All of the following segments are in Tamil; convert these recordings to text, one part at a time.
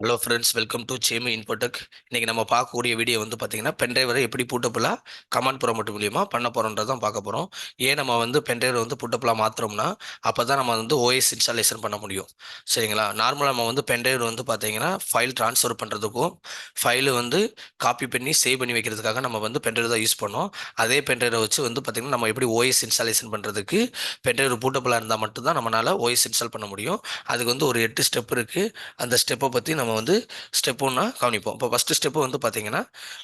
Hello friends, welcome to Semi Infotech. இன்னைக்கு நம்ம பார்க்கக்கூடிய வீடியோ வந்து பார்த்தீங்கன்னா பென்ட்ரைவரை எப்படி பூட்டபுளாக கமாண்ட் ப்ராம்ப்ட் மூலியமாக பண்ண போகிறோன்றது தான் பார்க்க போகிறோம். ஏன் நம்ம வந்து பென்ட்ரைவரை வந்து பூட்டபுளாக மாற்றுறோம்னா அப்போ தான் நம்ம வந்து ஓஎஸ் இன்ஸ்டாலேஷன் பண்ண முடியும். சரிங்களா? நார்மலாக நம்ம வந்து பென்ட்ரைவர் வந்து பார்த்தீங்கன்னா ஃபைல் ட்ரான்ஸ்ஃபர் பண்ணுறதுக்கும் ஃபைலு வந்து காப்பி பண்ணி சேவ் பண்ணி வைக்கிறதுக்காக நம்ம வந்து பென்ட்ரைவர் தான் யூஸ் பண்ணோம். அதே பென்ட்ரைவரை வச்சு வந்து பார்த்தீங்கன்னா நம்ம எப்படி ஓஎஸ் இன்ஸ்டாலேஷன் பண்ணுறதுக்கு பென்ட்ரைவர் பூட்டபுளாக இருந்தால் மட்டும்தான் நம்மளால் ஓஎஸ் இன்ஸ்டால் பண்ண முடியும். அதுக்கு வந்து ஒரு 8 ஸ்டெப் இருக்குது. அந்த ஸ்டெப்பை பற்றி நம்ம வந்து ஸ்டெப் ஒன்றா கவனிப்போம். இப்போ ஃபஸ்ட்டு ஸ்டெப்பு வந்து பார்த்தீங்கன்னா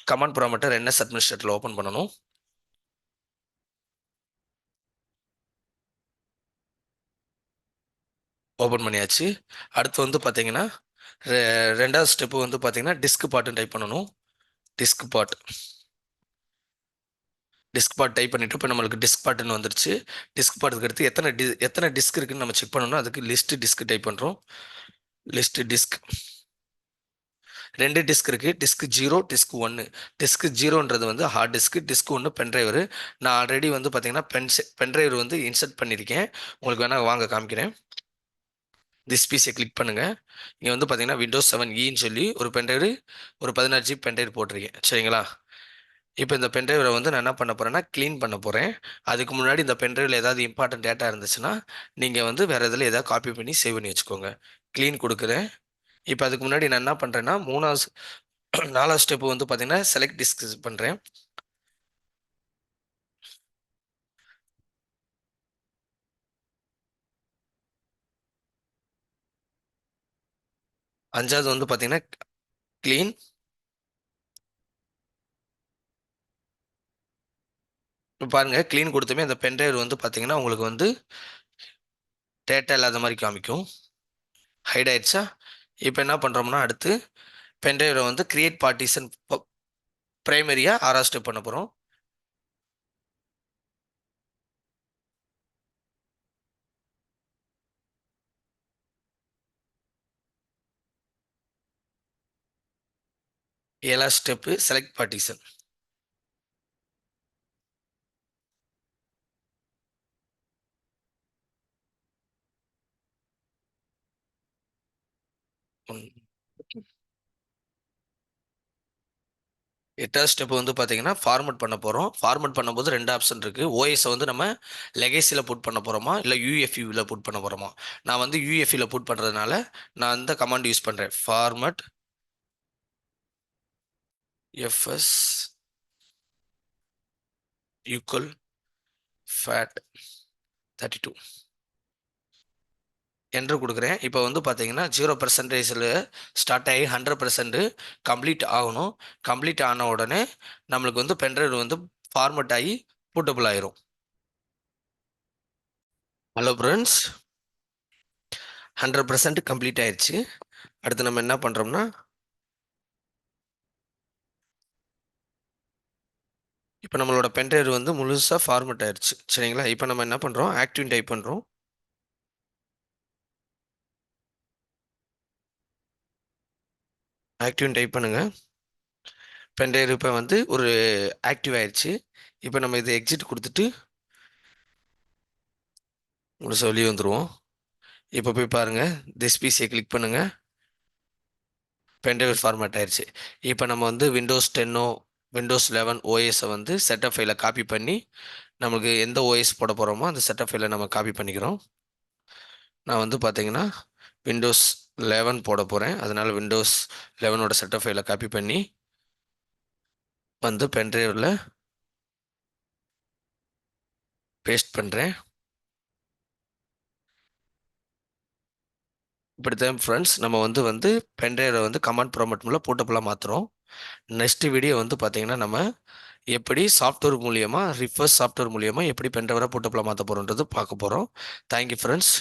கமாண்ட் ப்ராம்ப்டர் என்எஸ் அட்மினிஸ்ட்ரேட்டரில் ஓப்பன் பண்ணணும். ஓப்பன் பண்ணியாச்சு. அடுத்து வந்து பார்த்தீங்கன்னா ரெண்டாவது ஸ்டெப்பு வந்து பார்த்தீங்கன்னா டிஸ்க் பாட்டுன்னு டைப் பண்ணணும். டிஸ்க் பாட் டிஸ்க் பாட் டைப் பண்ணிவிட்டு இப்போ நம்மளுக்கு டிஸ்க் பாட்டுன்னு வந்துருச்சு. டிஸ்க் பாட்டுக்கு அடுத்து எத்தனை டிஸ்க் இருக்குன்னு நம்ம செக் பண்ணணும். அதுக்கு லிஸ்ட் டிஸ்க் டைப் பண்ணுறோம். லிஸ்ட் டிஸ்க் 2 டிஸ்க் இருக்குது. Disk 0, disk 1. டிஸ்க் 0ன்றது வந்து ஹார்ட் டிஸ்க், டிஸ்க் 1 பென்ட்ரைவர். நான் ஆல்ரெடி வந்து பார்த்தீங்கன்னா பென்ட்ரைவர் வந்து இன்சர்ட் பண்ணியிருக்கேன். உங்களுக்கு வேணால் வாங்க காமிக்கிறேன். திஸ் பீஸை கிளிக் பண்ணுங்கள். இங்கே வந்து பார்த்தீங்கன்னா விண்டோஸ் 7 சொல்லி ஒரு பென்ட்ரைவர், ஒரு 16 ஜிபி பென்ட்ரைவர் போட்டிருக்கேன். சரிங்களா? இப்போ இந்த பென்ட்ரைவரை வந்து நான் என்ன பண்ண போகிறேன்னா க்ளீன் பண்ண போகிறேன். அதுக்கு முன்னாடி இந்த பென்ட்ரைவில் ஏதாவது இம்பார்ட்டன்ட் டேட்டா இருந்துச்சுன்னா நீங்கள் வந்து வேறு இதில் ஏதாவது காப்பி பண்ணி சேவ் பண்ணி வச்சுக்கோங்க. க்ளீன் கொடுக்குறேன். இப்போ அதுக்கு முன்னாடி நான் என்ன பண்ணுறேன்னா 4வது ஸ்டெப்பு வந்து பார்த்தீங்கன்னா செலக்ட் டிஸ்க் பண்ணுறேன். 5வது வந்து பார்த்தீங்கன்னா க்ளீன். இப்போ பாருங்கள், க்ளீன் கொடுத்துமே அந்த பென்ட்ரைவ் வந்து பார்த்தீங்கன்னா உங்களுக்கு வந்து டேட்டா இல்லாத மாதிரி காமிக்கும். ஹைட் ஆயிடுச்சா? இப்போ என்ன பண்ணுறோம்னா அடுத்து பென்ட்ரைவரை வந்து கிரியேட் பார்ட்டிஷன் பிரைமரியாக 6வது ஸ்டெப் பண்ண போகிறோம். ஏழாவது ஸ்டெப்பு செலக்ட் பார்ட்டிஷன். எட்டாவது ஸ்டெப் வந்து பார்த்தீங்கன்னா ஃபார்மட் பண்ண போகிறோம். ஃபார்மட் பண்ணும்போது 2 ஆப்ஷன் இருக்குது. ஓஎஸை வந்து நம்ம லெகசியில் புட் பண்ண போகிறோமா இல்லை யூஎஃப்யூவில் புட் பண்ண போகிறோமா? நான் வந்து யூஎஃப்யூவில் புட் பண்ணுறதுனால நான் அந்த கமாண்ட் யூஸ் பண்ணுறேன். ஃபார்மட் எஃப்எஸ் ஈக்குவல் ஃபேட் 32 என்று கொடுக்குறேன். இப்போ வந்து பார்த்தீங்கன்னா 0% ஸ்டார்ட் ஆகி 100% கம்ப்ளீட் ஆகணும். கம்ப்ளீட் ஆன உடனே நம்மளுக்கு வந்து பென்ட்ரைவ் வந்து ஃபார்மட் ஆகி பூட்டபிள் ஆயிரும். ஹலோ ஃப்ரெண்ட்ஸ், 100% கம்ப்ளீட் ஆயிடுச்சு. அடுத்து நம்ம என்ன பண்ணுறோம்னா இப்போ நம்மளோட பென்ட்ரைவ் வந்து முழுசாக ஃபார்மட் ஆயிடுச்சு. சரிங்களா? இப்போ நம்ம என்ன பண்ணுறோம், ஆக்டிவ் டைப் பண்ணுறோம். ஆக்டிவ் டைப் பண்ணுங்கள். பென்ட்ரைவ் இப்போ வந்து ஒரு ஆக்டிவ் ஆயிடுச்சு. இப்போ நம்ம இதை எக்ஸிட் கொடுத்துட்டு முழுசாக வெளியே வந்துடுவோம். இப்போ போய் பாருங்கள், திஸ் பிசியை கிளிக் பண்ணுங்கள். பென்ட்ரைவ் ஃபார்மேட் ஆயிடுச்சு. இப்போ நம்ம வந்து விண்டோஸ் 10 விண்டோஸ் 11 ஓஎஸை வந்து செட்டப் ஃபைலை காப்பி பண்ணி நமக்கு எந்த ஓஎஸ் போட போகிறோமோ அந்த செட்டப் ஃபைலை நம்ம காப்பி பண்ணிக்கிறோம். நான் வந்து பார்த்தீங்கன்னா விண்டோஸ் 11 போட போகிறேன். அதனால் விண்டோஸ் 11ஓட செட்டப் ஃபைலை காப்பி பண்ணி வந்து பென்ட்ரைவில் பேஸ்ட் பண்ணுறேன். இப்படி தான் ஃப்ரெண்ட்ஸ் நம்ம வந்து பென்ட்ரைவை வந்து கமாண்ட் ப்ராம்ப்ட் மூலம் போர்ட்டபுளாக மாற்றுறோம். நெக்ஸ்ட் வீடியோ வந்து பார்த்தீங்கன்னா நம்ம எப்படி சாஃப்ட்வேர் மூலியமாக ரிஃபர்ஸ் சாஃப்ட்வேர் மூலியமாக எப்படி பென்ட்ரைவரை போர்ட்டபுளாக மாற்ற போகிறோன்றது பார்க்க போகிறோம். Thank you friends.